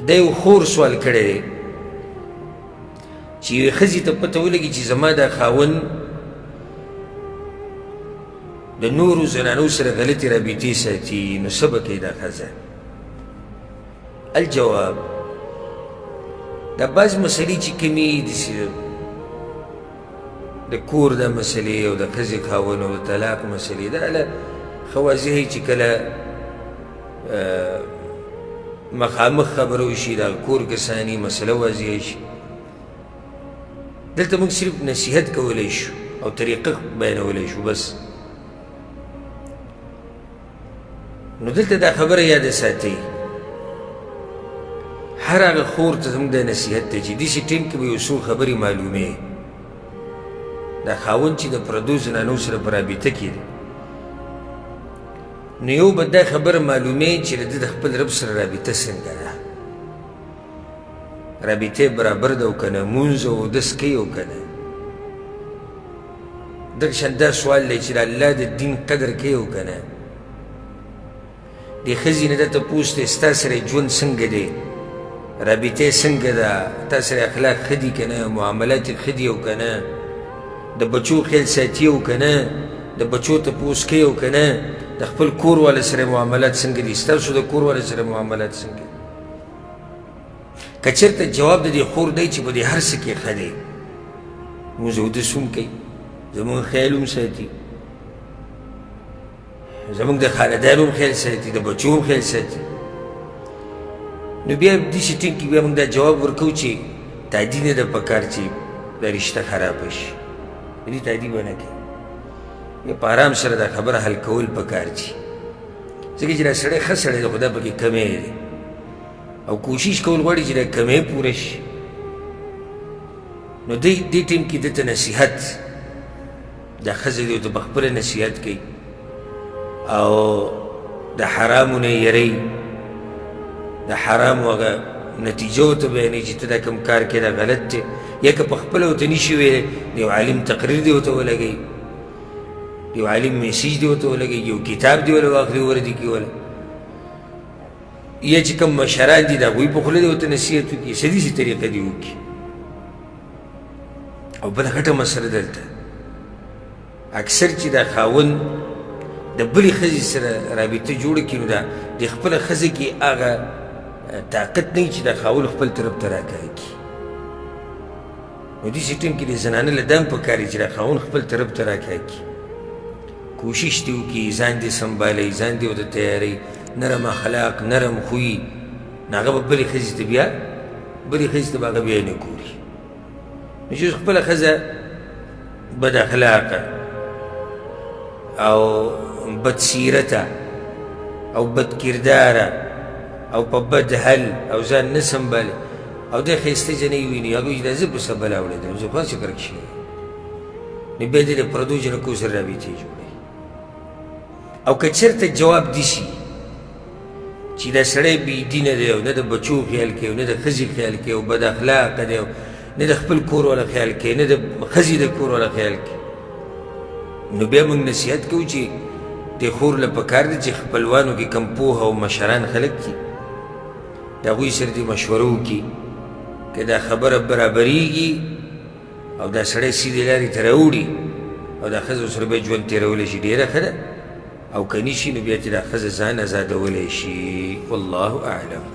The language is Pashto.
دا یو خور سوال کړی دی چې یوې ښځې ته پته ولګي چې زما دا خاوند د نورو زنانو سره غلطې رابطې ساتي، نو څه به کوي دا ښځه؟ الجواب، دا بعض مسلې چې کومې داسې د کور دا مسلې او د ښځې خاوند او د طلاق مسلې دا له ښه واضح چې کله مخامخ خبره وشي، دا کور کې ثاني مسله واضح شي. دلته موږ صرف نصیحت کولی شو او طریقه بیانولی شو بس. نو دلته دا خبره یاده ساتئ، هر هغه خور ته زموږ دا نصیحت دی چې داسې ټیم کې به یو څو خبرې معلومې، دا خاوند چې د پردو زنانو سره په رابطه کې دی، نو یو به دا خبره معلومې چې د د خپل رب سره رابطه څنګه ده، رابطه برابر ده او که نه، مونځ او اودس کوي او که نه. دغه شان دا سوال دی چې د الله د دین قدر کوي او که نه. دې ښځې نه دا تپوس دی ستا سره ژوند څنګه دی، رابطه څنګه ده، تا سره اخلاق ښه دي که نه، معاملات یې ښه دي او که نه، د بچو خیال ساتي او که نه، د بچو تپوس کوي او که نه، د خپل کور والا سره معاملات څنګه دي، ستاسو د کور والا سره معاملات څنګه دي. که چېرته جواب د دې خور دی چې په دې هر څه کې ښه دی، مونځ اودس هم کوي، زموږ خیال هم ساتي، زموږ د خاندان هم خیال ساتي، د بچو هم خیال ساتي، نو بیا داسې ټیم کې بیا موږ دا جواب ورکوو چې تعدي نه ده پکار چې دا رشته خرابه شي، دې تعدي به نه کوي، یا په ارام سره دا خبره حل کول پکار دي، ځکه چې دا سړی ښه سړی دی خو دا پکې کمی دی او کوشش کول غواړي چې دا کمی پوره شي. نو دې ټیم کې دته نصیحت، دا ښځه دی ورته پخپله نصیحت کوي او د حرامو نه یری، د حرامو هغه نتیجه ورته بیانوي چې ته دا کوم کار کې دا غلط دی، یا که پخپله ورته نشي ویلی د یو عالم تقریر دی ورته ولګوي، یو عالم میسیج دی ورته ولګوي، یو کتاب دی ولا واخلي وردي کي ولا، یا چې کوم مشران دي د هغوی په خوله دی ورته نصیحت وکړي، څه داسې طریقه دې وکړي. او بله غټه مسله دلته اکثر چې دا خاوند د بلې ښځې سره رابطه جوړه کړي، نو دا د خپله ښځه کې هغه طاقت نه وي چې دا خاوند خپل طرف ته راکاږي کړي. نو داسې ټیم کې د زنانه له دا هم پکار دي چې دا خاوند خپل طرف ته راکاږي کړي، کوشش دې وکړي ځان دې سنبالوي، ځان دې ورته تیاروي، نرم اخلاق، نرم خوی، نو هغه به بلې ښځې ته بیا بلې ښځې ته به هغه بیا نه ګوري. نو چې خپله ښځه بد اخلاقه او بد سیرته او بد کرداره او په بد حل او ځان نه سنبالي او د ښایسته جنۍ ویني، هغه وایي دا زه په څه بلا وړېدم، زه په هسې کار کې شوی، نو بیا دې د پردو جنکو سره رابطې جوړوي. او که چېرته جواب دي شي چې دا سړی بېدینه دی او نه د بچو خیال کوي او نه د ښځې خیال کوي او بد اخلاقه دی او نه د خپل کور والا خیال کوي، نه د ښځې د کور والا خیال کوي، نو بیا موږ نصیحت کوو چې دې خور له پکار دی چې خپلوانو کې کم پوهه او مشران خلک دي، د هغوی سره دې مشوره وکړي، که دا خبره برابرېږي او دا سړی سیدې لارې ته راوړي او دا ښځه سره به ژوند تېرولی شي، ډېره ښه ده، او که نه شي نو بیا چې دا ښځه ځان ازادولی شي. والله اعلم.